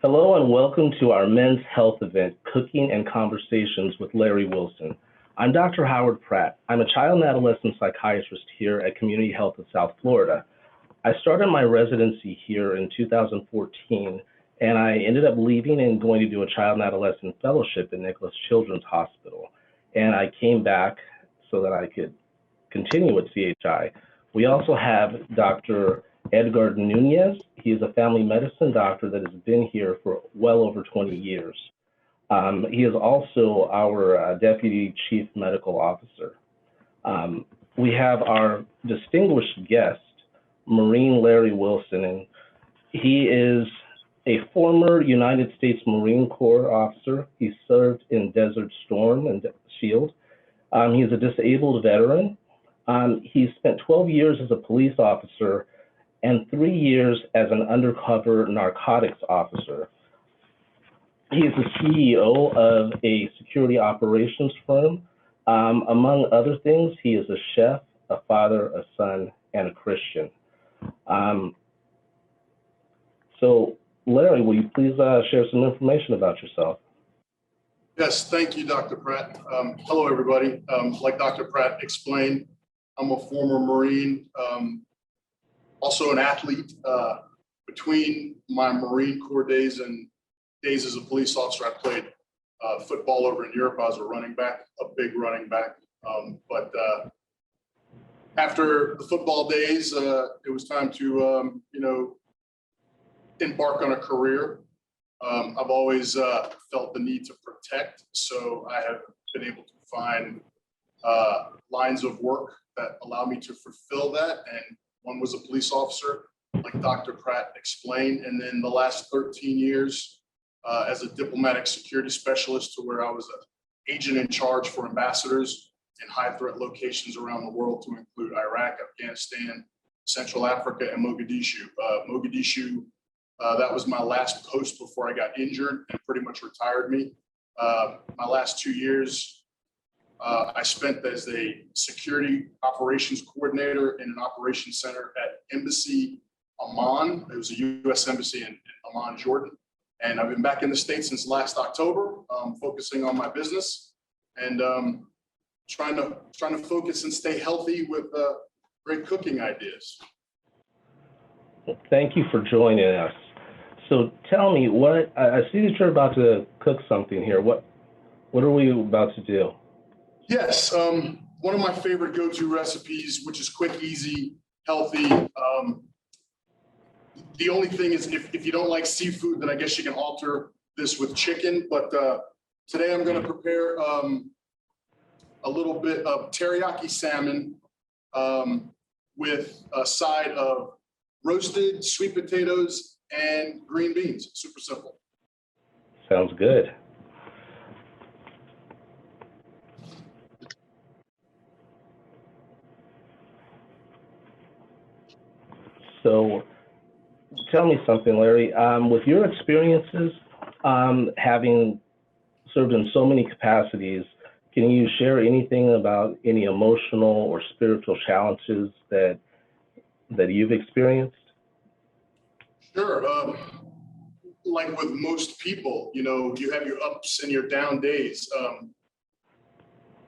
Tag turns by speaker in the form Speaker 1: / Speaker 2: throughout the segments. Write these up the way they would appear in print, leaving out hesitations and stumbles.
Speaker 1: Hello and welcome to our Men's Health event, Cooking and Conversations with Larry Wilson. I'm Dr. Howard Pratt. I'm a child and adolescent psychiatrist here at Community Health of South Florida. I started my residency here in 2014, and I ended up leaving and going to do a child and adolescent fellowship at Nicholas Children's Hospital. And I came back so that I could continue at CHI. We also have Dr. Edgar Nunez. He is a family medicine doctor that has been here for well over 20 years. He is also our Deputy Chief Medical Officer. We have our distinguished guest, Marine Larry Wilson, and he is a former United States Marine Corps officer. He served in Desert Storm and SHIELD. He is a disabled veteran. He spent 12 years as a police officer and 3 years as an undercover narcotics officer. He is the CEO of a security operations firm. Among other things, he is a chef, a father, a son, and a Christian. So, Larry, will you please share some information about yourself?
Speaker 2: Yes, thank you, Dr. Pratt. Hello, everybody. Like Dr. Pratt explained, I'm a former Marine, also an athlete. Between my Marine Corps days and days as a police officer, I played football over in Europe. I was a running back, a big running back. But after the football days, it was time to, embark on a career. I've always felt the need to protect, so I have been able to find lines of work that allow me to fulfill that, and one was a police officer, like Dr. Pratt explained, and then the last 13 years as a diplomatic security specialist, to where I was an agent in charge for ambassadors in high threat locations around the world, to include Iraq, Afghanistan, Central Africa, and Mogadishu. That was my last post before I got injured and pretty much retired me. My last 2 years, I spent as a security operations coordinator in an operations center at Embassy Amman. It was a U.S. embassy in Amman, Jordan. And I've been back in the States since last October, focusing on my business and trying to focus and stay healthy with great cooking ideas.
Speaker 1: Thank you for joining us. So tell me, I see that you're about to cook something here. What are we about to do?
Speaker 2: Yes, one of my favorite go-to recipes, which is quick, easy, healthy. The only thing is, if you don't like seafood, then I guess you can alter this with chicken. But today I'm going to prepare a little bit of teriyaki salmon with a side of roasted sweet potatoes and green beans. Super simple.
Speaker 1: Sounds good. So tell me something, Larry. With your experiences, having served in so many capacities, can you share anything about any emotional or spiritual challenges that you've experienced?
Speaker 2: Sure. Like with most people, you have your ups and your down days.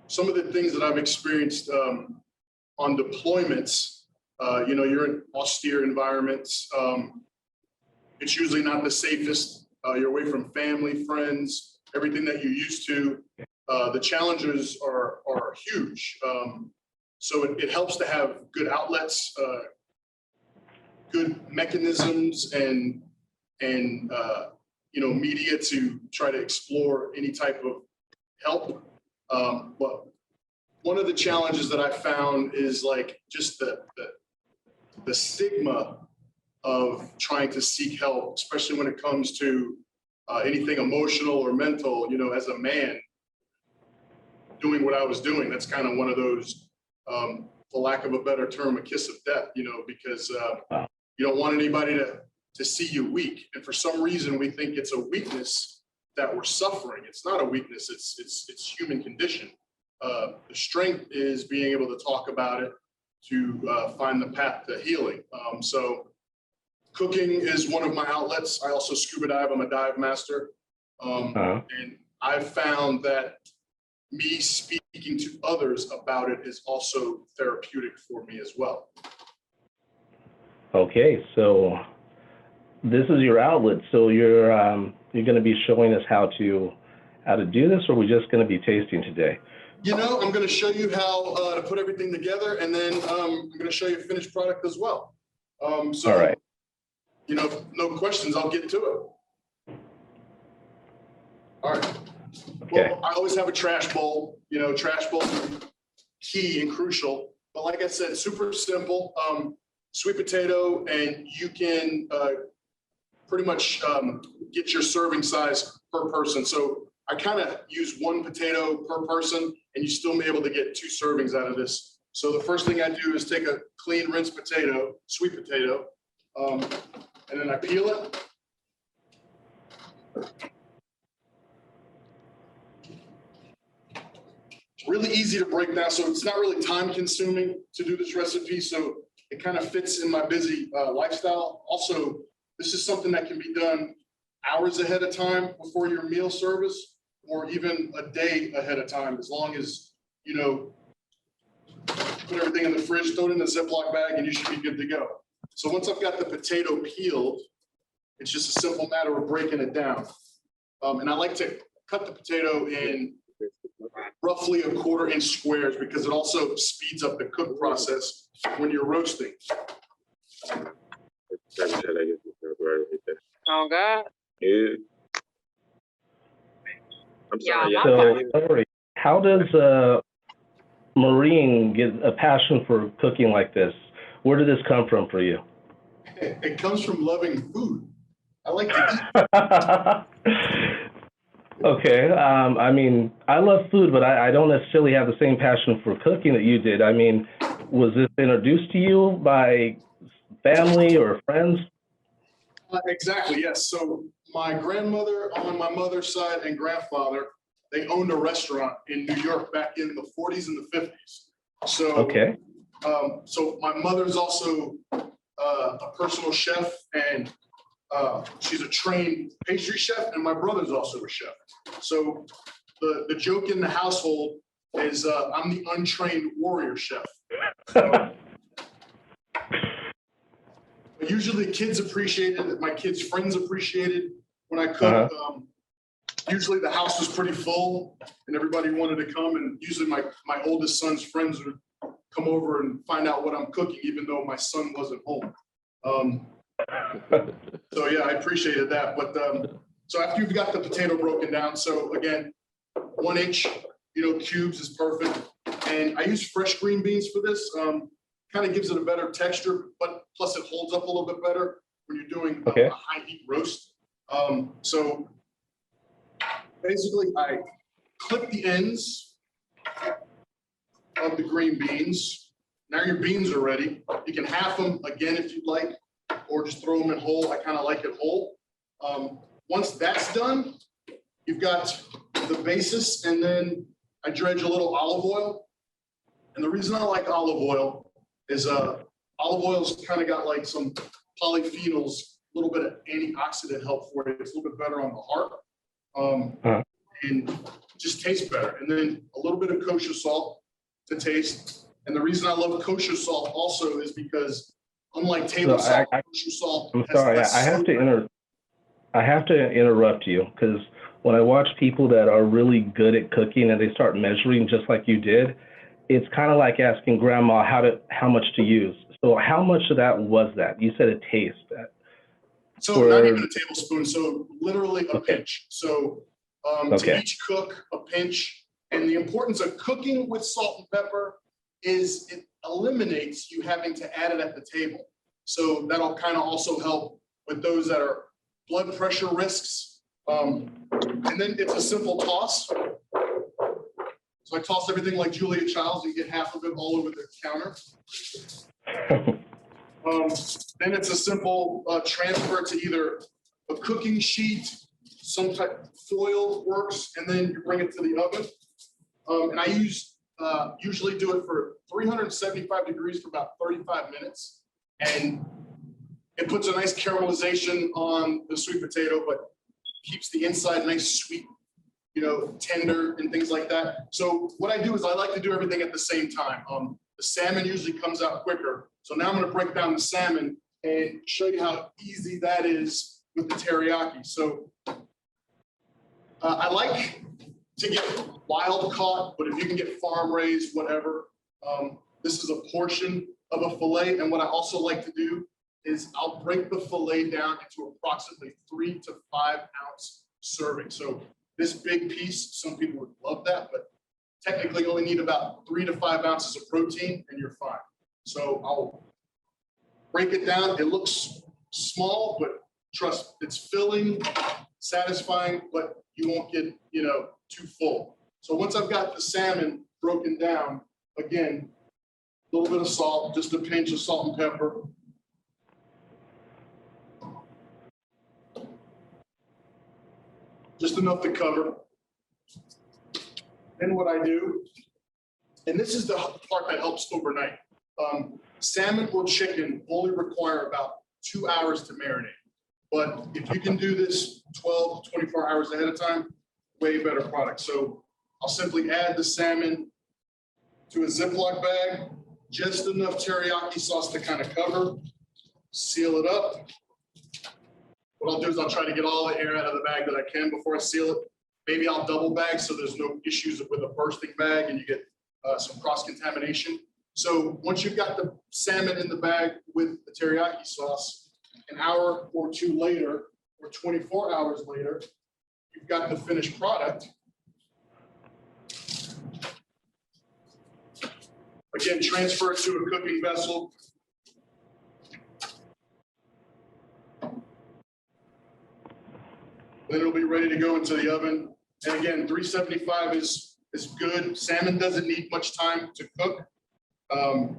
Speaker 2: Some of the things that I've experienced on deployments, you're in austere environments. It's usually not the safest. You're away from family, friends, everything that you're used to. The challenges are huge. So it helps to have good outlets, good mechanisms, and media to try to explore any type of help. But one of the challenges that I found is like just the stigma of trying to seek help, especially when it comes to anything emotional or mental. As a man doing what I was doing, that's kind of one of those, for lack of a better term, a kiss of death. Because you don't want anybody to see you weak. And for some reason, we think it's a weakness that we're suffering. It's not a weakness. It's human condition. The strength is being able to talk about it, to find the path to healing. So Cooking is one of my outlets. I also scuba dive. I'm a dive master. And I've found that me speaking to others about it is also therapeutic for me as well.
Speaker 1: Okay, so this is your outlet. So you're going to be showing us how to do this, or are we just going to be tasting today?
Speaker 2: You know, I'm going to show you how to put everything together, and then I'm going to show you a finished product as well. All right. You know, no questions, I'll get to it. All right. Okay. Well, I always have a trash bowl. You know, trash bowls are key and crucial. But like I said, super simple. Sweet potato, and you can pretty much get your serving size per person. So I kind of use 1 potato per person, and you still may be able to get 2 servings out of this. So the first thing I do is take a clean, rinsed potato, sweet potato, and then I peel it. It's really easy to break down, so it's not really time consuming to do this recipe. So it kind of fits in my busy lifestyle. Also, this is something that can be done hours ahead of time before your meal service, or even a day ahead of time, as long as, you know, put everything in the fridge, throw it in a Ziploc bag, and you should be good to go. So once I've got the potato peeled, it's just a simple matter of breaking it down. And I like to cut the potato in roughly 1/4 inch squares, because it also speeds up the cook process when you're roasting.
Speaker 3: Oh God.
Speaker 4: I'm sorry.
Speaker 1: So, how does Maureen get a passion for cooking like this? Where did this come from for you?
Speaker 2: It comes from loving food. I like to eat.
Speaker 1: Okay. I mean, I love food, but I don't necessarily have the same passion for cooking that you did. I mean, was this introduced to you by family or friends?
Speaker 2: Exactly, yes. So my grandmother on my mother's side and grandfather, they owned a restaurant in New York back in the 40s and the 50s. So,
Speaker 1: okay.
Speaker 2: So my mother's also a personal chef, and she's a trained pastry chef, and my brother's also a chef. So the joke in the household is I'm the untrained warrior chef. But usually kids appreciate it. My kids' friends appreciate it when I cook. Usually the house was pretty full and everybody wanted to come, and usually my oldest son's friends would come over and find out what I'm cooking, even though my son wasn't home. So yeah, I appreciated that. But so after you've got the potato broken down, so again, 1 inch, cubes is perfect. And I use fresh green beans for this. Kind of gives it a better texture, but plus it holds up a little bit better when you're doing a high heat roast. So basically I clip the ends of the green beans. Now your beans are ready. You can half them again if you'd like, or just throw them in whole. I kind of like it whole. Once that's done, you've got the basis, and then I dredge a little olive oil. And the reason I like olive oil is olive oil's kind of got like some polyphenols, a little bit of antioxidant help for it. It's a little bit better on the heart, and just tastes better. And then a little bit of kosher salt to taste. And the reason I love kosher salt also is because unlike table salt, kosher salt.
Speaker 1: I'm sorry, I have to interrupt you, because when I watch people that are really good at cooking and they start measuring just like you did, it's kind of like asking grandma how much to use. So how much of that was that? You said a taste.
Speaker 2: So not even a tablespoon. So literally a pinch. So to each cook, a pinch. And the importance of cooking with salt and pepper is it eliminates you having to add it at the table. So that'll kind of also help with those that are blood pressure risks. And then it's a simple toss. So I toss everything like Julia Childs. You get half of it all over the counter. Then it's a simple transfer to either a cooking sheet, some type of foil works, and then you bring it to the oven. And I usually do it for 375 degrees for about 35 minutes. And It puts a nice caramelization on the sweet potato, but keeps the inside nice, sweet, tender and things like that. So what I do is I like to do everything at the same time. The salmon usually comes out quicker. So now I'm going to break down the salmon and show you how easy that is with the teriyaki. So I like to get wild caught, but if you can get farm raised, whatever. This is a portion of a fillet. And what I also like to do is I'll break the fillet down into approximately 3 to 5 ounce serving. So this big piece, some people would love that, but technically you only need about 3 to 5 ounces of protein and you're fine. So I'll break it down. It looks small, but trust, it's filling, satisfying, but you won't get, too full. So once I've got the salmon broken down, again, a little bit of salt, just a pinch of salt and pepper. Just enough to cover. Then what I do, and this is the part that helps overnight. Salmon or chicken only require about 2 hours to marinate. But if you can do this 12 to 24 hours ahead of time, way better product. So I'll simply add the salmon to a Ziploc bag, just enough teriyaki sauce to kind of cover, seal it up. What I'll do is I'll try to get all the air out of the bag that I can before I seal it. Maybe I'll double bag so there's no issues with a bursting bag and you get some cross-contamination. So once you've got the salmon in the bag with the teriyaki sauce, an hour or two later, or 24 hours later, you've got the finished product. Again, transfer it to a cooking vessel. Then it'll be ready to go into the oven. And again, 375 is good. Salmon doesn't need much time to cook.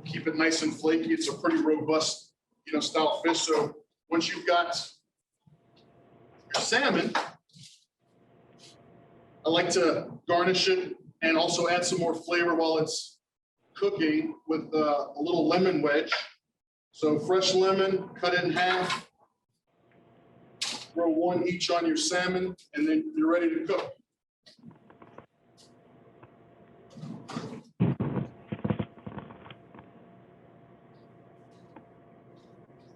Speaker 2: Keep it nice and flaky. It's a pretty robust, style fish. So once you've got your salmon, I like to garnish it and also add some more flavor while it's cooking with a little lemon wedge. So fresh lemon, cut it in half. Throw one each on your salmon, and then you're ready to cook.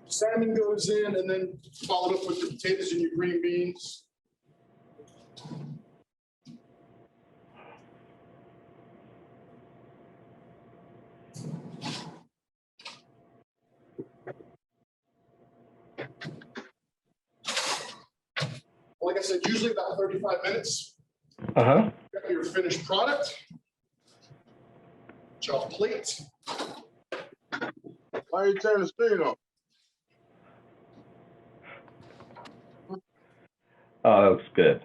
Speaker 2: Salmon goes in, and then followed up with the potatoes and your green beans. Like I said, usually about 35 minutes.
Speaker 1: Uh-huh.
Speaker 2: Got your finished product. Off plate.
Speaker 3: Why you turn the screen on?
Speaker 1: Oh, that looks good.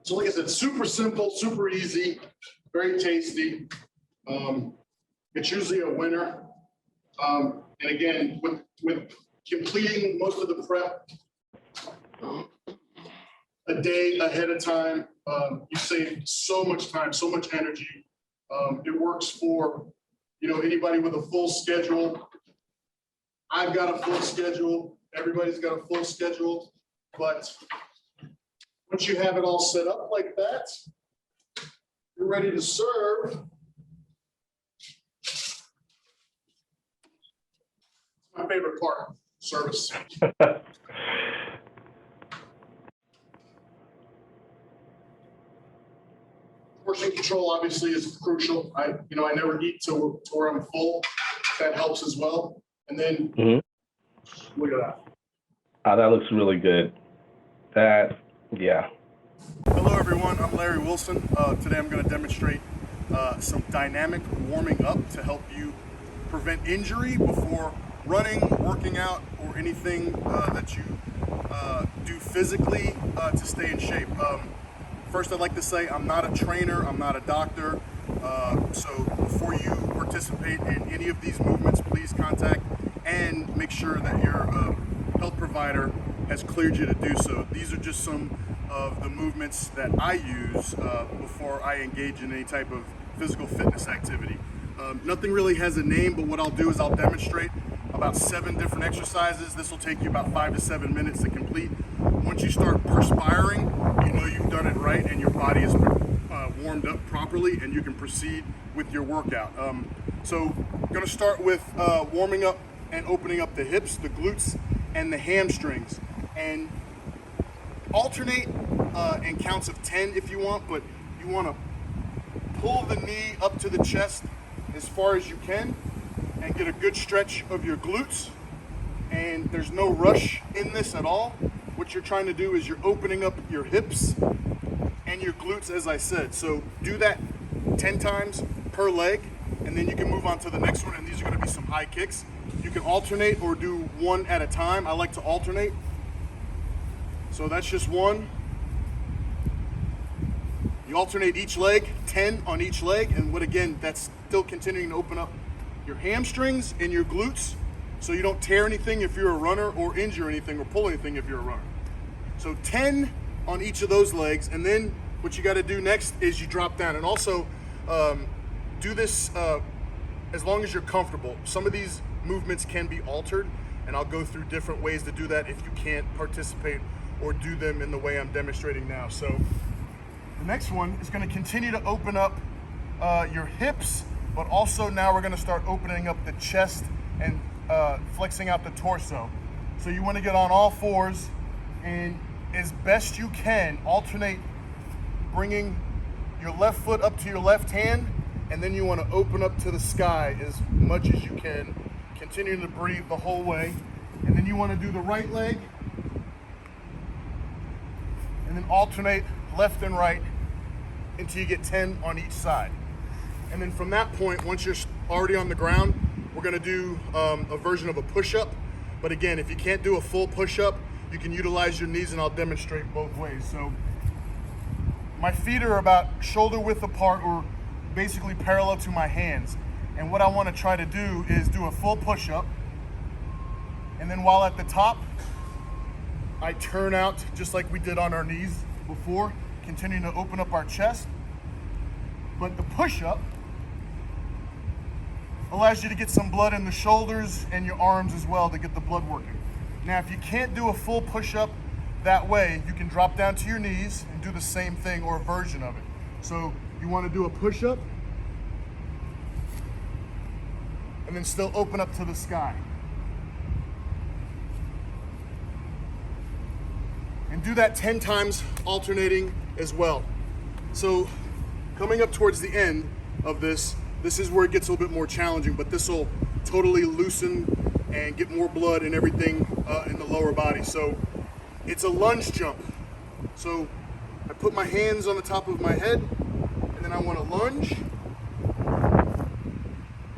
Speaker 2: So like I said, super simple, super easy, very tasty. It's usually a winner. And again, with completing most of the prep a day ahead of time, you save so much time, so much energy. It works for, anybody with a full schedule. I've got a full schedule. Everybody's got a full schedule, but once you have it all set up like that, you're ready to serve. My favorite part, service. Portion control obviously is crucial. I never eat till where I'm full. That helps as well. And then look at that.
Speaker 1: Oh, that looks really good. Yeah.
Speaker 2: Hello everyone, I'm Larry Wilson. Today I'm going to demonstrate some dynamic warming up to help you prevent injury before running, working out, or anything that you do physically to stay in shape. First, I'd like to say I'm not a trainer, I'm not a doctor, so before you participate in any of these movements, please contact and make sure that your health provider has cleared you to do so. These are just some of the movements that I use before I engage in any type of physical fitness activity. Nothing really has a name, but what I'll do is I'll demonstrate about 7 different exercises. This will take you about 5 to 7 minutes to complete. Once you start perspiring, you know you've done it right and your body is warmed up properly and you can proceed with your workout. So I'm gonna start with warming up and opening up the hips, the glutes, and the hamstrings. And alternate in counts of 10 if you want, but you wanna pull the knee up to the chest as far as you can and get a good stretch of your glutes. And there's no rush in this at all. What you're trying to do is you're opening up your hips and your glutes, as I said. So do that 10 times per leg, and then you can move on to the next one, and these are gonna be some high kicks. You can alternate or do one at a time. I like to alternate. So that's just one. You alternate each leg, 10 on each leg, and what again, that's still continuing to open up your hamstrings and your glutes so you don't tear anything if you're a runner or injure anything or pull anything if you're a runner. So 10 on each of those legs, and then what you got to do next is you drop down. And also do this as long as you're comfortable. Some of these movements can be altered, and I'll go through different ways to do that if you can't participate or do them in the way I'm demonstrating now. So the next one is going to continue to open up your hips, but also now we're going to start opening up the chest and flexing out the torso. So you want to get on all fours and as best you can alternate bringing your left foot up to your left hand, and then you want to open up to the sky as much as you can, continuing to breathe the whole way. And then you want to do the right leg and then alternate left and right until you get 10 on each side. And then from that point, once you're already on the ground, we're gonna do a version of a push-up. But again, if you can't do a full push-up, you can utilize your knees, and I'll demonstrate both ways. So my feet are about shoulder width apart, or basically parallel to my hands. And what I wanna try to do is do a full push-up. And then while at the top, I turn out just like we did on our knees before, continuing to open up our chest. But the push-up allows you to get some blood in the shoulders and your arms as well to get the blood working. Now, if you can't do a full push-up that way, you can drop down to your knees and do the same thing or a version of it. So you want to do a push-up and then still open up to the sky. And do that 10 times alternating as well. So coming up towards the end of this is where it gets a little bit more challenging, but this will totally loosen and get more blood and everything in the lower body. So it's a lunge jump. So I put my hands on the top of my head, and then I want to lunge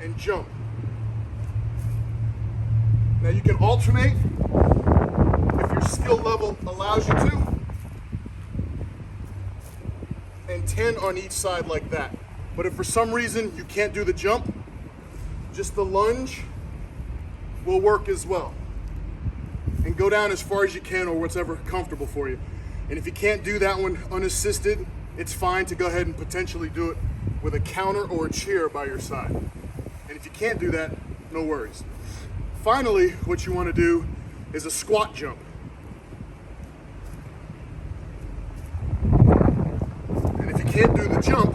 Speaker 2: and jump. Now you can alternate if your skill level allows you to, and 10 on each side like that. But if for some reason you can't do the jump, just the lunge will work as well. And go down as far as you can, or whatever comfortable for you. And if you can't do that one unassisted, it's fine to go ahead and potentially do it with a counter or a chair by your side. And if you can't do that, no worries. Finally, what you want to do is a squat jump. And if you can't do the jump,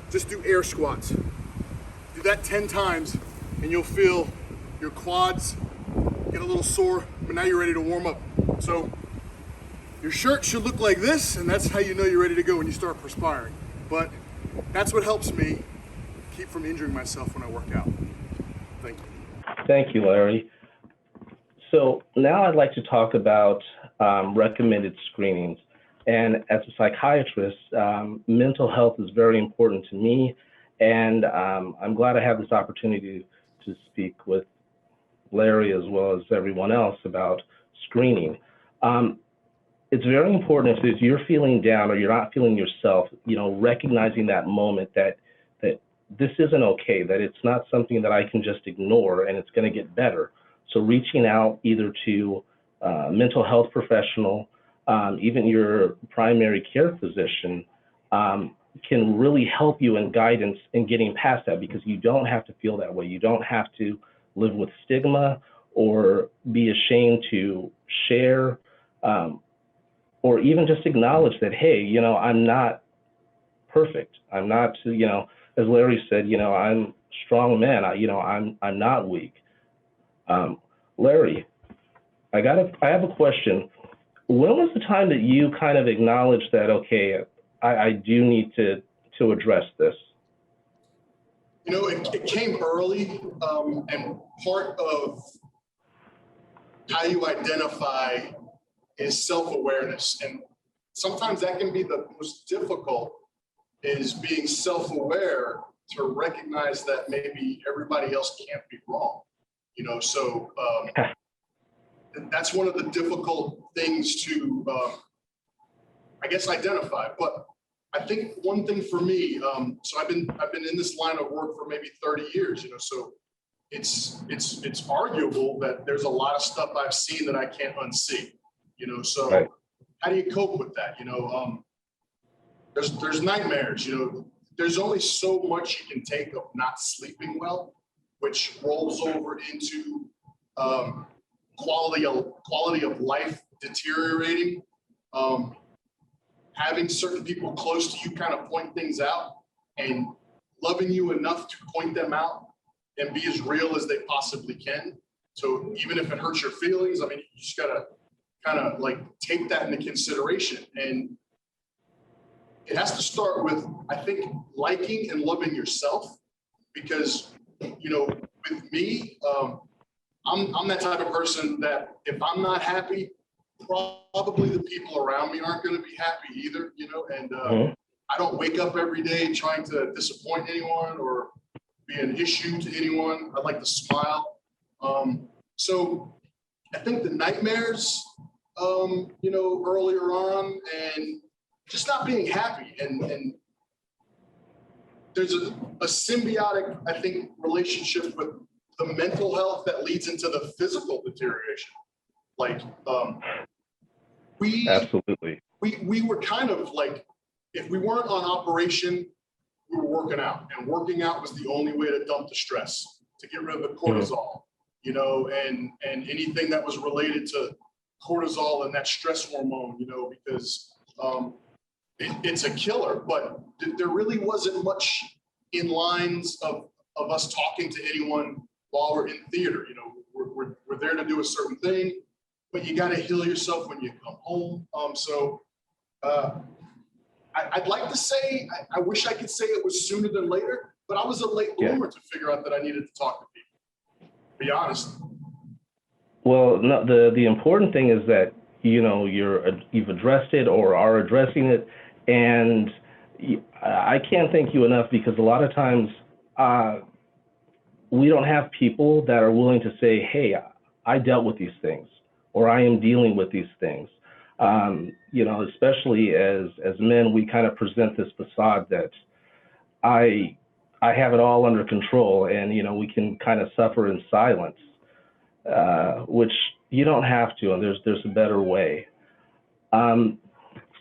Speaker 2: just do air squats. Do that 10 times and you'll feel your quads get a little sore, but now you're ready to warm up. So your shirt should look like this, and that's how you know you're ready to go when you start perspiring. But that's what helps me keep from injuring myself when I work out. Thank you.
Speaker 1: Thank you, Larry. So now I'd like to talk about recommended screenings. And as a psychiatrist, mental health is very important to me, and I'm glad I have this opportunity to speak with Larry as well as everyone else about screening. It's very important if you're feeling down or you're not feeling yourself, recognizing that moment that this isn't okay, that it's not something that I can just ignore and it's going to get better. So reaching out either to mental health professional, even your primary care physician, can really help you in guidance in getting past that, because you don't have to feel that way. You don't have to live with stigma or be ashamed to share, or even just acknowledge that, hey, I'm not perfect. I'm not, as Larry said, I'm a strong man. I'm not weak. Larry, I have a question. When was the time that you kind of acknowledged that, okay, I do need to address this?
Speaker 2: It came early, and part of how you identify is self-awareness. And sometimes that can be the most difficult, is being self-aware to recognize that maybe everybody else can't be wrong. So that's one of the difficult things to, I guess, identify. But I think one thing for me, so I've been in this line of work for maybe 30 years, so it's arguable that there's a lot of stuff I've seen that I can't unsee, so
Speaker 1: Right.
Speaker 2: how do you cope with that? There's nightmares, there's only so much you can take of not sleeping well, which rolls over into quality of life deteriorating. Having certain people close to you kind of point things out, and loving you enough to point them out and be as real as they possibly can. So even if it hurts your feelings, you just gotta kind of like take that into consideration. And it has to start with, I think, liking and loving yourself, because, with me, I'm that type of person that if I'm not happy, probably the people around me aren't going to be happy either, and I don't wake up every day trying to disappoint anyone or be an issue to anyone. I like to smile. So I think the nightmares, earlier on, and just not being happy. And there's a symbiotic, I think, relationship with the mental health that leads into the physical deterioration. Like,
Speaker 1: Absolutely.
Speaker 2: we were kind of like, if we weren't on operation, we were working out, and working out was the only way to dump the stress, to get rid of the cortisol, and anything that was related to cortisol and that stress hormone, because it's a killer. But there really wasn't much in lines of us talking to anyone while we're in theater. We're there to do a certain thing, but you got to heal yourself when you come home. I'd like to say, I wish I could say it was sooner than later, but I was a late bloomer to figure out that I needed to talk to people, to be honest.
Speaker 1: Well, no, the important thing is that, you've addressed it or are addressing it. And I can't thank you enough, because a lot of times we don't have people that are willing to say, hey, I dealt with these things, or I am dealing with these things. Especially as men, we kind of present this facade that I have it all under control, and we can kind of suffer in silence, which you don't have to, and there's a better way.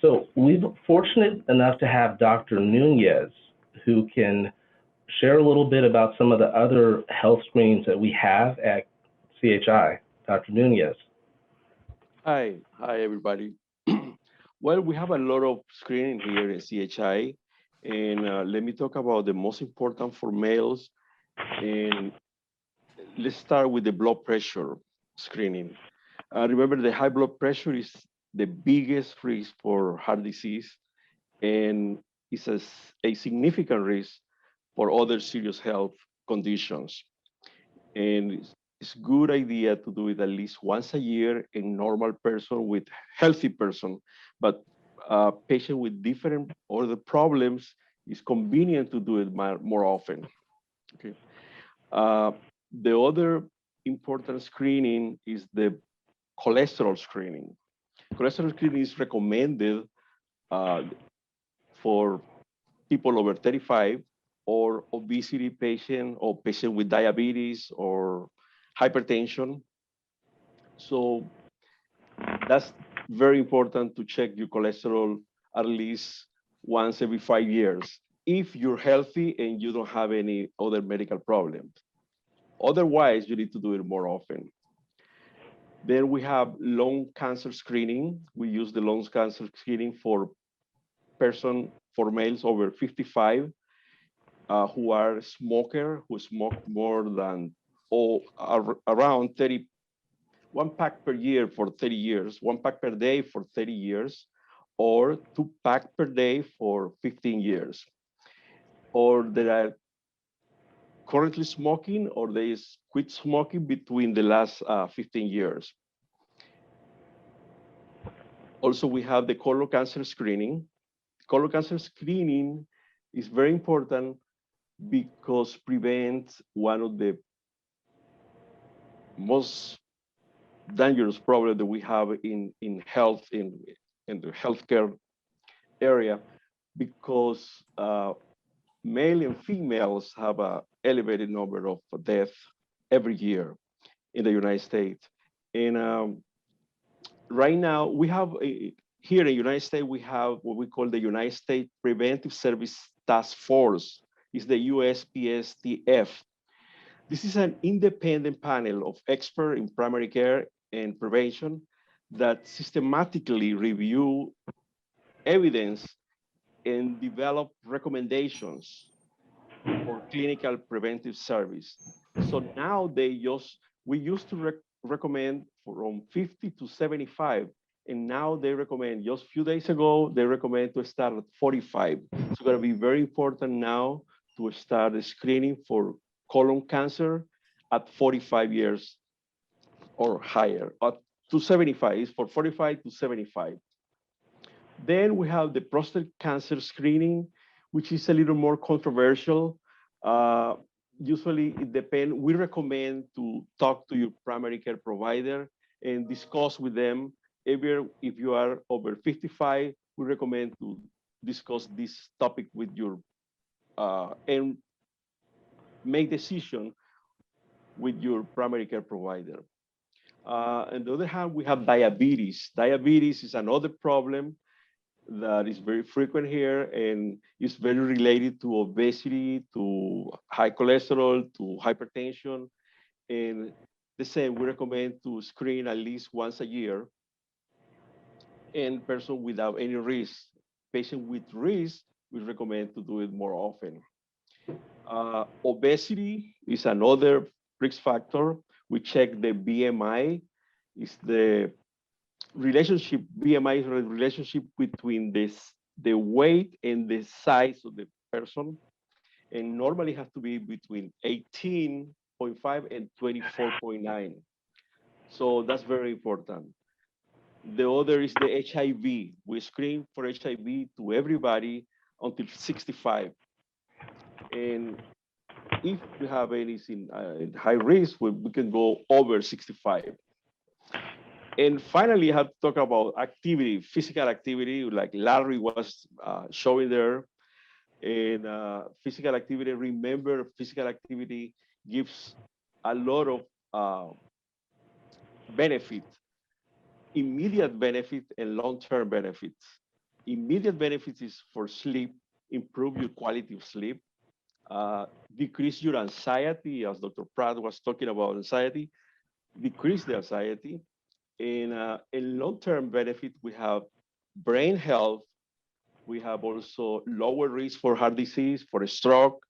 Speaker 1: So we're fortunate enough to have Dr. Nunez, who can share a little bit about some of the other health screenings that we have at CHI. Dr. Nunez.
Speaker 3: Hi everybody. Well, we have a lot of screening here at CHI, and let me talk about the most important for males. And let's start with the blood pressure screening. Remember, the high blood pressure is the biggest risk for heart disease, and it's a significant risk for other serious health conditions. And it's a good idea to do it at least once a year in normal person with healthy person, but patient with different other problems, it's convenient to do it more often. Okay. The other important screening is the cholesterol screening. Cholesterol screening is recommended for people over 35, or obesity patient or patient with diabetes or hypertension. So that's very important to check your cholesterol at least once every 5 years if you're healthy and you don't have any other medical problems. Otherwise, you need to do it more often. Then we have lung cancer screening. We use the lung cancer screening for males over 55 who are smoker, who smoke more than around 30, 1 pack per year for 30 years, 1 pack per day for 30 years, or 2 pack per day for 15 years. Or they are currently smoking or they quit smoking between the last 15 years. Also, we have the colon cancer screening. Colon cancer screening is very important because prevents one of the most dangerous problems that we have in health, in the healthcare area, because male and females have an elevated number of deaths every year in the United States. And right now, we have here in the United States, we have what we call the United States Preventive Service Task Force. It's the USPSTF. This is an independent panel of experts in primary care and prevention that systematically review evidence and develop recommendations for clinical preventive service. So now we used to recommend from 50 to 75, and now they recommend, just a few days ago, they recommend to start at 45. It's gonna be very important now to start screening for colon cancer at 45 years or higher, up to 75, it's for 45 to 75. Then we have the prostate cancer screening, which is a little more controversial. Usually it depends, we recommend to talk to your primary care provider and discuss with them. If you are over 55, we recommend to discuss this topic with your, and make decision with your primary care provider. On the other hand, we have diabetes. Diabetes is another problem that is very frequent here and is very related to obesity, to high cholesterol, to hypertension. And the same, we recommend to screen at least once a year. And person without any risk. Patient with risk, we recommend to do it more often. Obesity is another risk factor. We check the BMI, is the relationship, BMI is the relationship between the weight and the size of the person. And normally has to be between 18.5 and 24.9. So that's very important. The other is the HIV. We screen for HIV to everybody until 65. And if you have anything high risk, we can go over 65. And finally, I have to talk about activity, physical activity, like Larry was showing there. And physical activity, remember, physical activity gives a lot of benefit, immediate benefit and long-term benefits. Immediate benefits is for sleep, improve your quality of sleep, decrease your anxiety, as Dr. Pratt was talking about anxiety, decrease the anxiety. And in long-term benefit, we have brain health. We have also lower risk for heart disease, for stroke,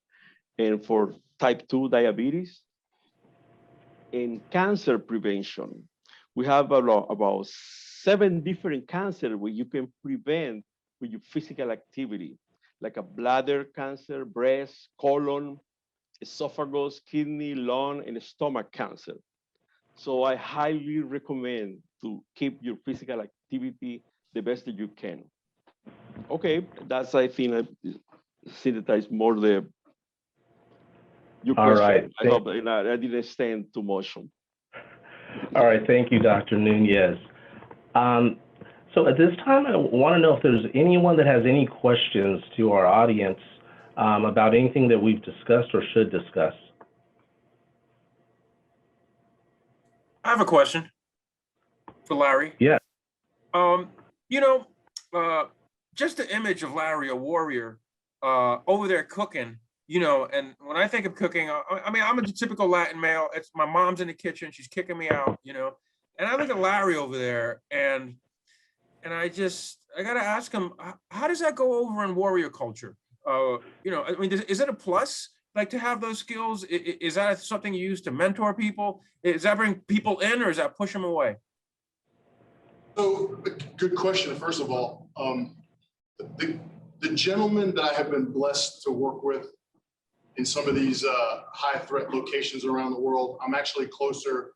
Speaker 3: and for type 2 diabetes. In cancer prevention, we have about 7 different cancers where you can prevent with your physical activity, like a bladder cancer, breast, colon, esophagus, kidney, lung, and stomach cancer. So I highly recommend to keep your physical activity the best that you can. Okay, that's, I think, synthesize more your
Speaker 1: All
Speaker 3: question.
Speaker 1: right.
Speaker 3: I hope I didn't stand too much.
Speaker 1: All right, thank you, Dr. Nunez. So at this time, I want to know if there's anyone that has any questions to our audience about anything that we've discussed or should discuss.
Speaker 5: I have a question for Larry.
Speaker 1: Yeah.
Speaker 5: You know, just the image of Larry, a warrior, over there cooking, you know, and when I think of cooking, I mean, I'm a typical Latin male. It's my mom's in the kitchen, she's kicking me out, you know, and I look at Larry over there and I gotta ask him, how does that go over in warrior culture? You know, I mean, is it a plus? Like to have those skills? Is that something you use to mentor people? Is that bring people in or is that push them away?
Speaker 2: So, good question, first of all. The gentleman that I have been blessed to work with in some of these high threat locations around the world, I'm actually closer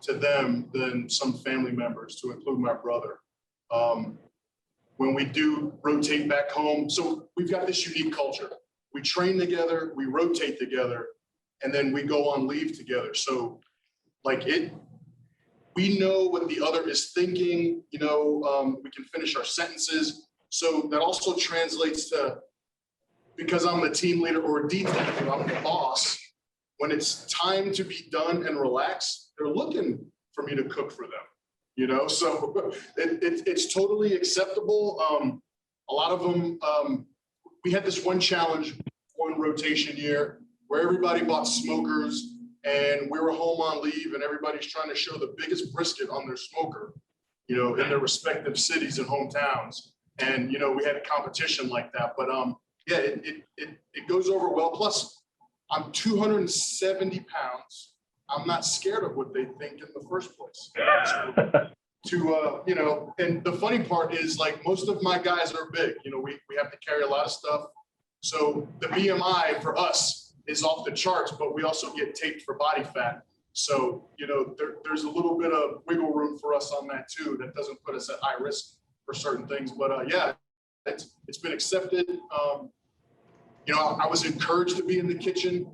Speaker 2: to them than some family members, to include my brother. When we do rotate back home, so we've got this unique culture. We train together, we rotate together, and then we go on leave together. So like we know what the other is thinking, you know, we can finish our sentences. So that also translates to, because I'm the team leader or detective, I'm the boss, when it's time to be done and relax, they're looking for me to cook for them, you know? So it's totally acceptable. A lot of them, we had this one challenge, one rotation year, where everybody bought smokers and we were home on leave and everybody's trying to show the biggest brisket on their smoker, you know, in their respective cities and hometowns. And, you know, we had a competition like that, but yeah, it goes over well. Plus, I'm 270 pounds. I'm not scared of what they think in the first place. So, you know, and the funny part is like most of my guys are big, you know, we have to carry a lot of stuff. So the BMI for us is off the charts, but we also get taped for body fat. So, you know, there's a little bit of wiggle room for us on that too. That doesn't put us at high risk for certain things, but yeah, it's been accepted. You know, I was encouraged to be in the kitchen.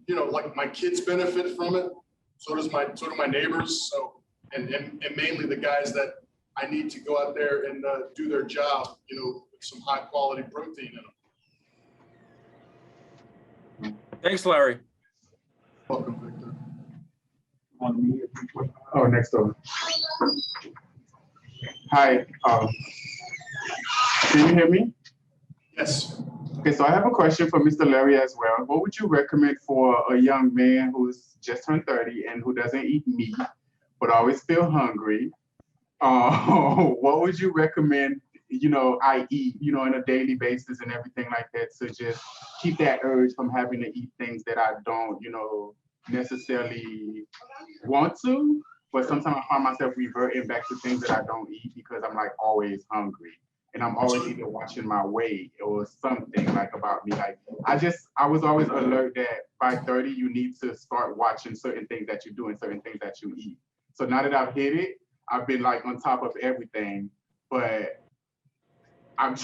Speaker 2: You know, like my kids benefit from it. So do my neighbors. So, and mainly the guys that I need to go out there and do their job, you know, with some high quality protein in them.
Speaker 5: Thanks, Larry.
Speaker 2: Welcome, Victor.
Speaker 6: Oh, next door. Hi, can you hear me?
Speaker 2: Yes.
Speaker 6: Okay, so I have a question for Mr. Larry as well. What would you recommend for a young man who's just turned 30 and who doesn't eat meat, but always feel hungry? What would you recommend, you know, I eat, you know, on a daily basis and everything like that to just keep that urge from having to eat things that I don't, you know, necessarily want to, but sometimes I find myself reverting back to things that I don't eat because I'm like always hungry. And I'm always either watching my weight or something like about me. Like I was always alert that by 30, you need to start watching certain things that you do and certain things that you eat. So now that I've hit it, I've been like on top of everything, but I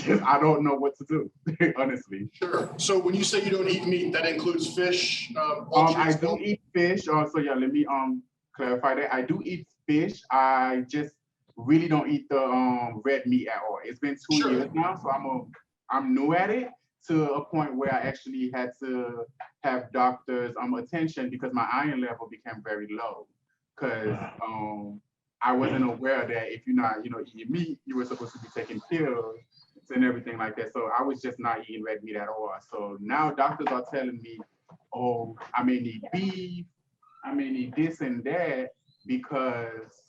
Speaker 6: don't know what to do, honestly.
Speaker 2: Sure. So when you say you don't eat meat, that includes fish?
Speaker 6: I do eat fish. So yeah, let me clarify that. I do eat fish. I just really don't eat the red meat at all. It's been 2 years now, so I'm new at it to a point where I actually had to have doctors' attention because my iron level became very low. Because I wasn't aware that if you're not, you know, eating meat, you were supposed to be taking pills and everything like that. So I was just not eating red meat at all. So now doctors are telling me, oh, I may need beef, I may need this and that because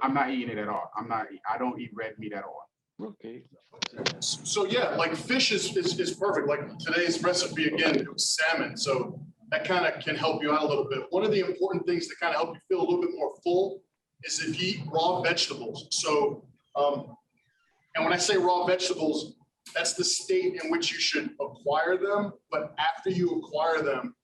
Speaker 6: I'm not eating it at all. I don't eat red meat at all.
Speaker 3: Okay.
Speaker 2: So yeah, like fish is perfect. Like today's recipe, again, it was salmon. So that kind of can help you out a little bit. One of the important things to kind of help you feel a little bit more full is if you eat raw vegetables. So, and when I say raw vegetables, that's the state in which you should acquire them. But after you acquire them,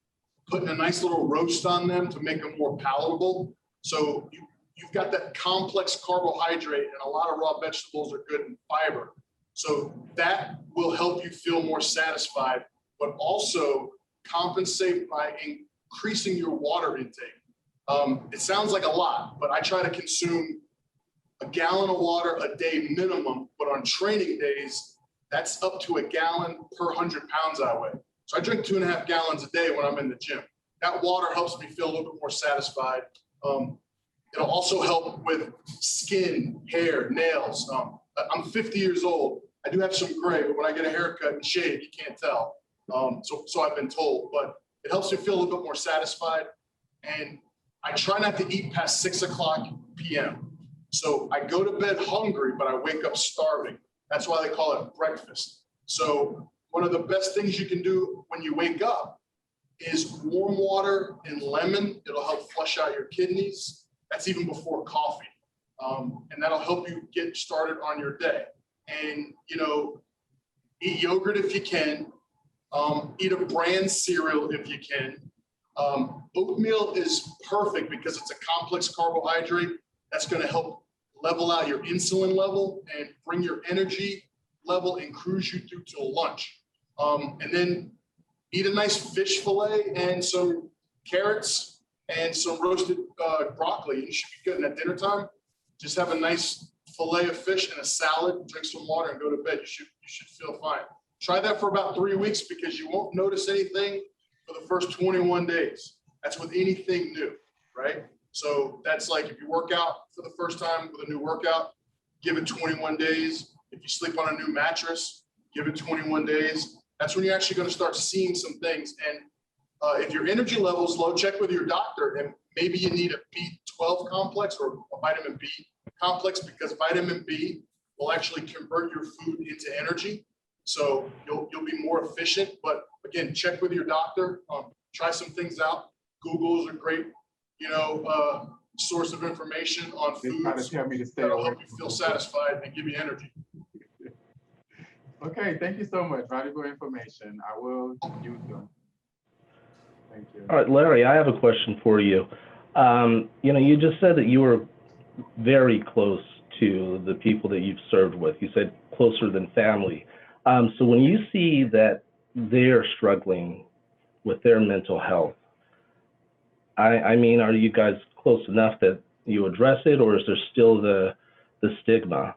Speaker 2: putting a nice little roast on them to make them more palatable. So you've got that complex carbohydrate, and a lot of raw vegetables are good in fiber. So that will help you feel more satisfied, but also compensate by increasing your water intake. It sounds like a lot, but I try to consume a gallon of water a day minimum, but on training days, that's up to a gallon per 100 pounds I weigh. So I drink 2.5 gallons a day when I'm in the gym. That water helps me feel a little bit more satisfied. It'll also help with skin, hair, nails. I'm 50 years old. I do have some gray, but when I get a haircut and shave, you can't tell. So I've been told, but it helps me feel a little bit more satisfied. And I try not to eat past 6 o'clock p.m. So I go to bed hungry, but I wake up starving. That's why they call it breakfast. So one of the best things you can do when you wake up is warm water and lemon. It'll help flush out your kidneys. That's even before coffee. And that'll help you get started on your day. And, you know, eat yogurt if you can. Eat a bran cereal if you can. Oatmeal is perfect because it's a complex carbohydrate that's going to help level out your insulin level and bring your energy level and cruise you through till lunch. And then eat a nice fish fillet and some carrots and some roasted broccoli. You should be good. And at dinner time, just have a nice fillet of fish and a salad, drink some water and go to bed. You should feel fine. Try that for about 3 weeks because you won't notice anything for the first 21 days. That's with anything new, right? So that's like if you work out for the first time with a new workout, give it 21 days. If you sleep on a new mattress, give it 21 days. That's when you're actually going to start seeing some things. And if your energy level is low, check with your doctor and maybe you need a B12 complex or a vitamin B complex because vitamin B will actually convert your food into energy. So you'll be more efficient. But again, check with your doctor. Try some things out. Google is a great, source of information on
Speaker 6: They try to
Speaker 2: foods
Speaker 6: tell me to stay
Speaker 2: that'll
Speaker 6: away
Speaker 2: help you
Speaker 6: from
Speaker 2: feel
Speaker 6: it.
Speaker 2: satisfied and give you energy.
Speaker 6: Okay, thank you so much. Valuable information. I will use them. Thank you.
Speaker 1: All right, Larry, I have a question for you. You just said that you were very close to the people that you've served with. You said closer than family. So when you see that they're struggling with their mental health, I mean, are you guys close enough that you address it, or is there still the stigma?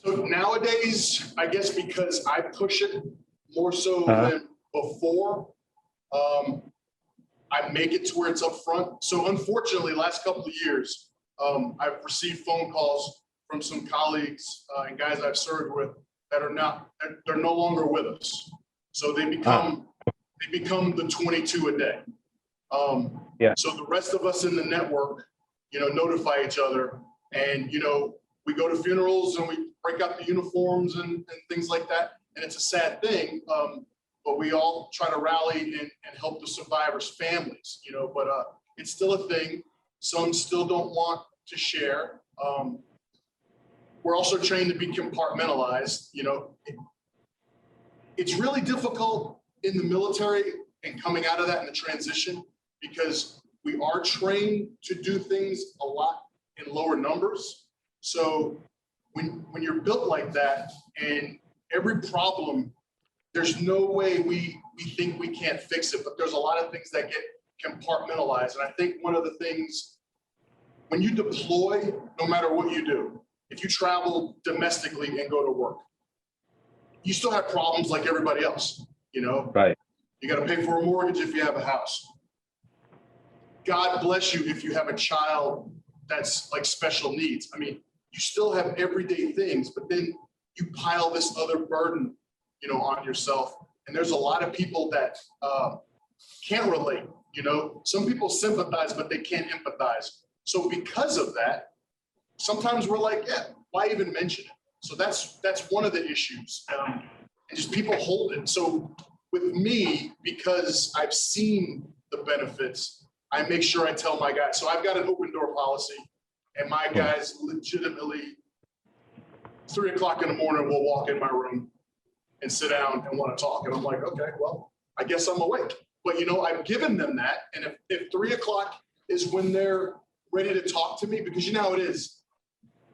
Speaker 2: So nowadays, I guess because I push it more so than before, I make it to where it's up front. So unfortunately, last couple of years, I've received phone calls from some colleagues and guys I've served with that they're no longer with us. So they become the 22 a day. So the rest of us in the network, notify each other and, we go to funerals and we break out the uniforms and things like that. And it's a sad thing, but we all try to rally and help the survivors' families, but it's still a thing. Some still don't want to share. We're also trained to be compartmentalized. It's really difficult in the military and coming out of that in the transition because we are trained to do things a lot in lower numbers. So when you're built like that and every problem, there's no way we think we can't fix it, but there's a lot of things that get compartmentalized. And I think one of the things, when you deploy, no matter what you do, if you travel domestically and go to work, you still have problems like everybody else,
Speaker 1: Right.
Speaker 2: You got to pay for a mortgage if you have a house. God bless you if you have a child that's like special needs. I mean, you still have everyday things, but then you pile this other burden, on yourself. And there's a lot of people that can't relate, Some people sympathize, but they can't empathize. So because of that, sometimes we're like, yeah, why even mention it? So that's one of the issues. And just people hold it. So with me, because I've seen the benefits, I make sure I tell my guys. So I've got an open door policy, and my guys legitimately 3 o'clock in the morning will walk in my room and sit down and want to talk. And I'm like, okay, well, I guess I'm awake. But I've given them that. And if 3 o'clock is when they're ready to talk to me, because how it is,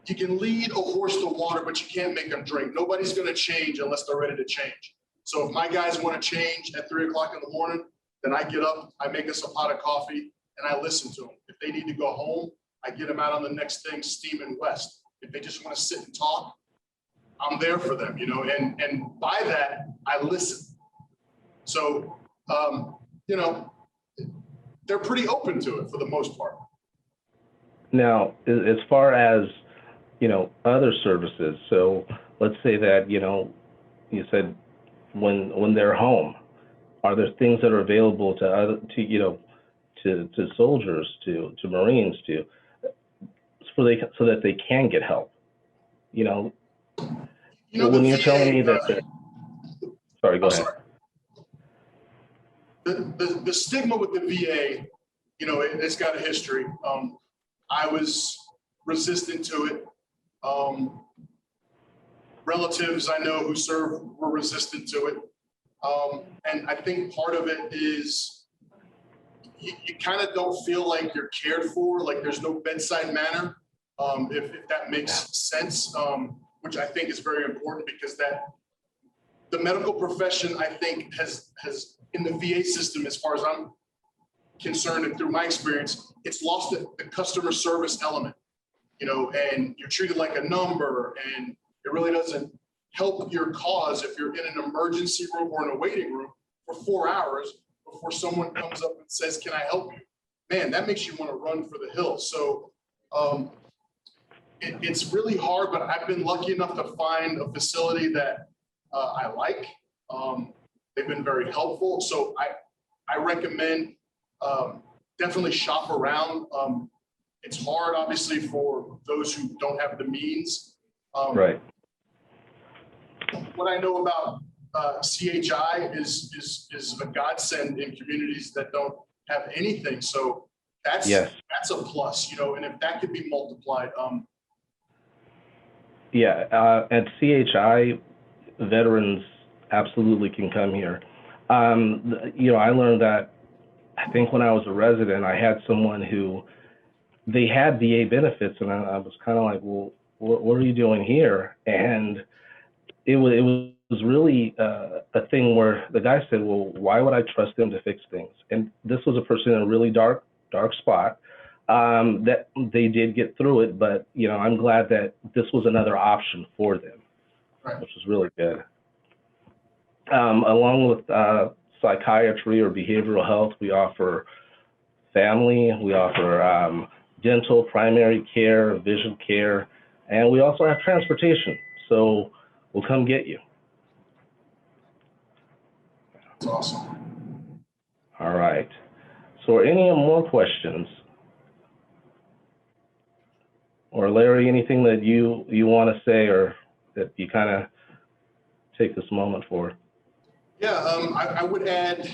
Speaker 2: you can lead a horse to water, but you can't make them drink. Nobody's going to change unless they're ready to change. So if my guys want to change at 3 o'clock in the morning, then I get up, I make us a pot of coffee, and I listen to them. If they need to go home, I get them out on the next thing, steaming west. If they just want to sit and talk, I'm there for them, you know, and by that, I listen. So, you know, they're pretty open to it for the most part.
Speaker 1: Now, as far as, you know, other services, so let's say that, you know, you said when they're home, are there things that are available to other, to, you know, to soldiers, to Marines, to, so that they can get help? You know,
Speaker 2: You know,
Speaker 1: when
Speaker 2: the
Speaker 1: you're telling me
Speaker 2: VA,
Speaker 1: that, sorry, go
Speaker 2: I'm
Speaker 1: ahead.
Speaker 2: sorry. The stigma with the VA, you know, it's got a history. I was resistant to it. Relatives I know who served were resistant to it. And I think part of it is you kind of don't feel like you're cared for, like there's no bedside manner, if that makes sense, which I think is very important because the medical profession, I think, has in the VA system, as far as I'm concerned and through my experience, it's lost the customer service element, you know, and you're treated like a number, and it really doesn't help your cause if you're in an emergency room or in a waiting room for 4 hours before someone comes up and says, "Can I help you?" Man, that makes you want to run for the hills. So it's really hard, but I've been lucky enough to find a facility that I like. They've been very helpful. So I recommend definitely shop around. It's hard, obviously, for those who don't have the means.
Speaker 1: Right.
Speaker 2: What I know about CHI is a godsend in communities that don't have anything. So that's a plus, you know, and if that could be multiplied.
Speaker 1: Yeah, at CHI, veterans absolutely can come here. You know, I learned that, I think when I was a resident, I had someone who, they had VA benefits, and I was kind of like, well, what are you doing here? And it was really a thing where the guy said, well, why would I trust them to fix things? And this was a person in a really dark spot. That they did get through it, but you know, I'm glad that this was another option for them,
Speaker 2: Right.
Speaker 1: which was really good. Along with psychiatry or behavioral health, we offer family, we offer dental, primary care, vision care, and we also have transportation. So we'll come get you.
Speaker 2: It's awesome.
Speaker 1: All right. So are any more questions? Or Larry, anything that you want to say or that you kind of take this moment for?
Speaker 2: Yeah, I would add,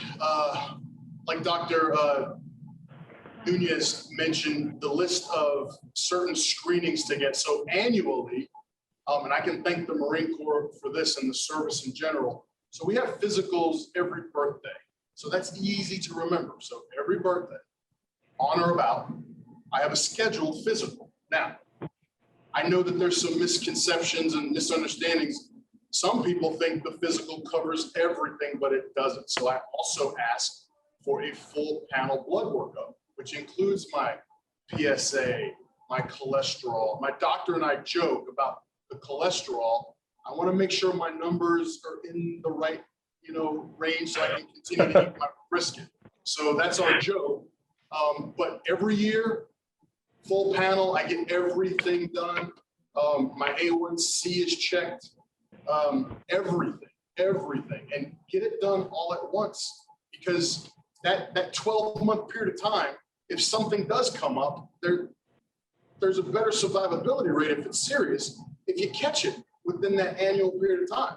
Speaker 2: like Dr. Nunez mentioned, the list of certain screenings to get. So annually, and I can thank the Marine Corps for this and the service in general. So we have physicals every birthday. So that's easy to remember. So every birthday, on or about, I have a scheduled physical. Now, I know that there's some misconceptions and misunderstandings. Some people think the physical covers everything, but it doesn't. So I also ask for a full panel blood workup, which includes my PSA, my cholesterol. My doctor and I joke about the cholesterol. I want to make sure my numbers are in the right, you know, range so I can continue to eat my brisket. So that's our joke. But every year, full panel, I get everything done. My A1C is checked, everything, and get it done all at once, because that 12-month period of time, if something does come up, there's a better survivability rate if it's serious, if you catch it within that annual period of time,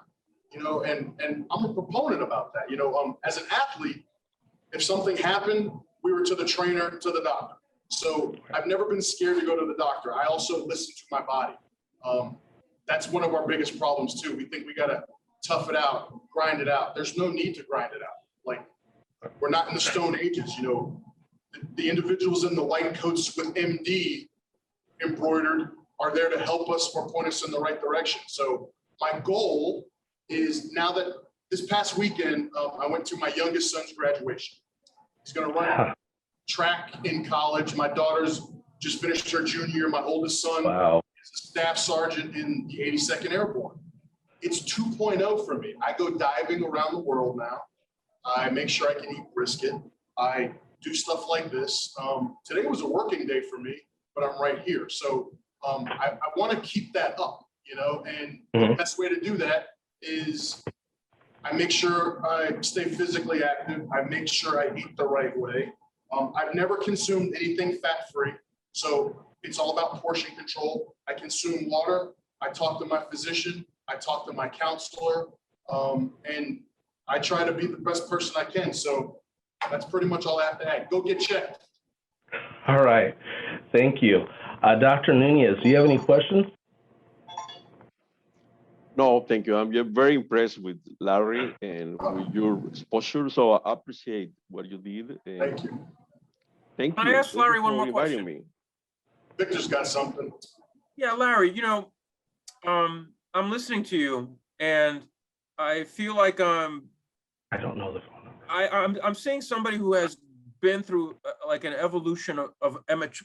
Speaker 2: you know, and I'm a proponent about that. You know, as an athlete, if something happened, we were to the trainer, to the doctor. So I've never been scared to go to the doctor. I also listen to my body. That's one of our biggest problems too. We think we got to tough it out, grind it out. There's no need to grind it out. Like, we're not in the Stone Ages, you know. The individuals in the white coats with MD embroidered are there to help us or point us in the right direction. So my goal is, now that this past weekend, I went to my youngest son's graduation. He's going to run track in college. My daughter's just finished her junior year. My oldest son is a staff sergeant in the 82nd Airborne. it's 2.0 for me. I go diving around the world now. I make sure I can eat brisket. I do stuff like this. Today was a working day for me, but I'm right here. So I want to keep that up, you know, and the best way to do that is I make sure I stay physically active. I make sure I eat the right way. I've never consumed anything fat-free, so it's all about portion control. I consume water. I talk to my physician. I talk to my counselor, and I try to be the best person I can. So that's pretty much all I have to add. Go get checked.
Speaker 1: All right. Thank you. Dr. Nunez, do you have any questions?
Speaker 3: No, thank you. I'm just very impressed with Larry and with your exposure. So I appreciate what you did. And
Speaker 2: Thank you.
Speaker 3: thank
Speaker 5: Can
Speaker 3: you.
Speaker 5: I ask
Speaker 3: Thank you
Speaker 5: Larry one
Speaker 3: for
Speaker 5: more
Speaker 3: inviting
Speaker 5: question?
Speaker 3: me.
Speaker 2: Victor's got something.
Speaker 5: Yeah, Larry, you know, I'm listening to you and I feel like
Speaker 1: I don't know the phone number.
Speaker 5: I'm seeing somebody who has been through like an evolution of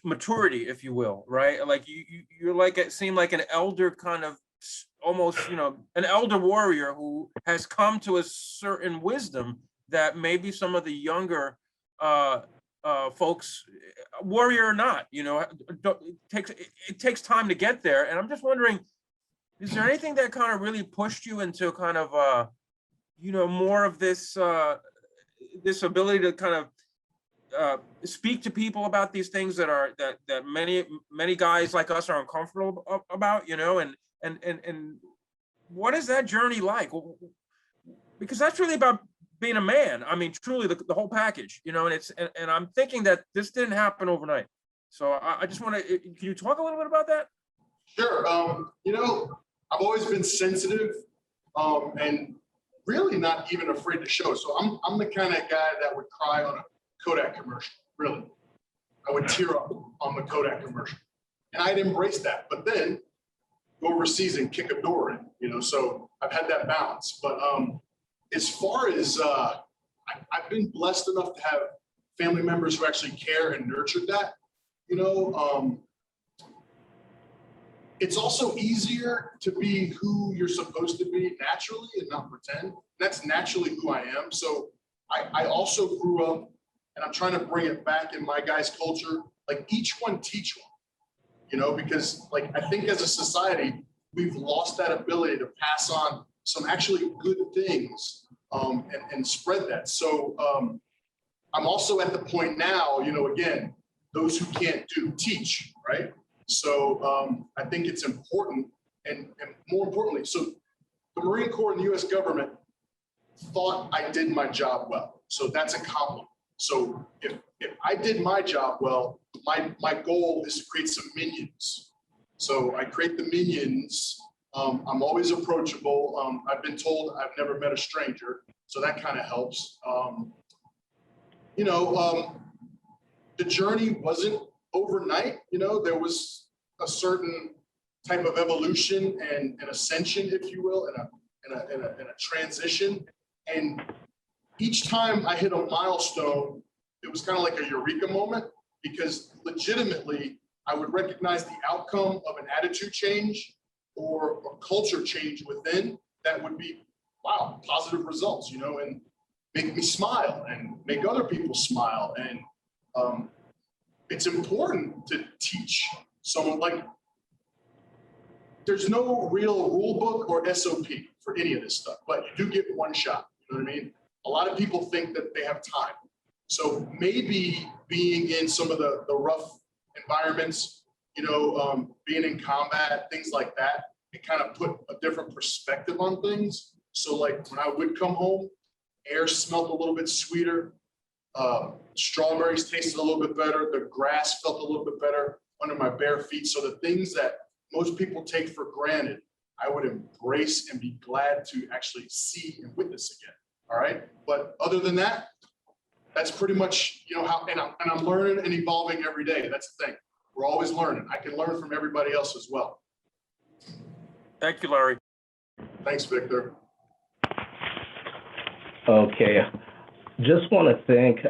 Speaker 5: maturity, if you will, right? Like you're like, it seemed like an elder kind of almost, you know, an elder warrior who has come to a certain wisdom that maybe some of the younger folks, warrior or not, you know, it takes time to get there. And I'm just wondering, is there anything that kind of really pushed you into kind of, you know, more of this, this ability to kind of speak to people about these things that are, that many guys like us are uncomfortable about, you know, and what is that journey like? Because that's really about being a man. I mean, truly the whole package, you know, and it's, and I'm thinking that this didn't happen overnight. So I just want to, can you talk a little bit about that?
Speaker 2: Sure. You know, I've always been sensitive and really not even afraid to show. So I'm the kind of guy that would cry on a Kodak commercial, really. I would tear up on the Kodak commercial. And I'd embrace that. But then go overseas and kick a door in, you know, so I've had that balance. But as far as I've been blessed enough to have family members who actually care and nurtured that, you know, it's also easier to be who you're supposed to be naturally and not pretend. That's naturally who I am. So I also grew up, and I'm trying to bring it back in my guys' culture, like each one teach one, you know, because like I think as a society, we've lost that ability to pass on some actually good things and spread that. So I'm also at the point now, you know, again, those who can't do, teach, right? So I think it's important, and more importantly, so the Marine Corps and the US government thought I did my job well. So that's a compliment. So if I did my job well, my goal is to create some minions. So I create the minions. I'm always approachable. I've been told I've never met a stranger, so that kind of helps. You know, the journey wasn't overnight. You know, there was a certain type of evolution and an ascension, if you will, and a transition. And each time I hit a milestone, it was kind of like a eureka moment, because legitimately I would recognize the outcome of an attitude change or a culture change within that would be, wow, positive results, you know, and make me smile and make other people smile. And it's important to teach someone, like, there's no real rule book or SOP for any of this stuff, but you do get one shot, you know what I mean? A lot of people think that they have time. So maybe being in some of the rough environments, you know, being in combat, things like that, it kind of put a different perspective on things. So like when I would come home, air smelled a little bit sweeter, strawberries tasted a little bit better, the grass felt a little bit better under my bare feet. So the things that most people take for granted, I would embrace and be glad to actually see and witness again. All right. But other than that, that's pretty much, you know, how, and I'm learning and evolving every day. That's the thing. We're always learning. I can learn from everybody else as well.
Speaker 5: Thank you, Larry.
Speaker 2: Thanks, Victor.
Speaker 1: Okay. Just want to thank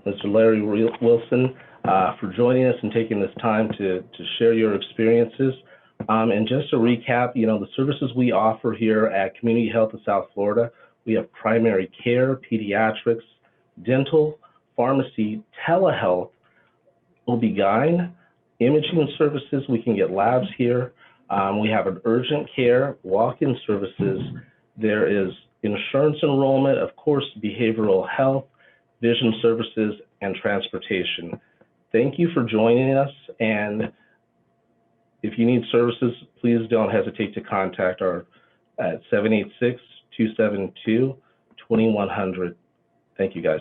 Speaker 1: Mr. Larry Wilson for joining us and taking this time to share your experiences. And just to recap, the services we offer here at Community Health of South Florida, we have primary care, pediatrics, dental, pharmacy, telehealth, OB-GYN, imaging services. We can get labs here. We have an urgent care, walk-in services. There is insurance enrollment, of course, behavioral health, vision services, and transportation. Thank you for joining us. And if you need services, please don't hesitate to contact our at 786-272-2100. Thank you, guys.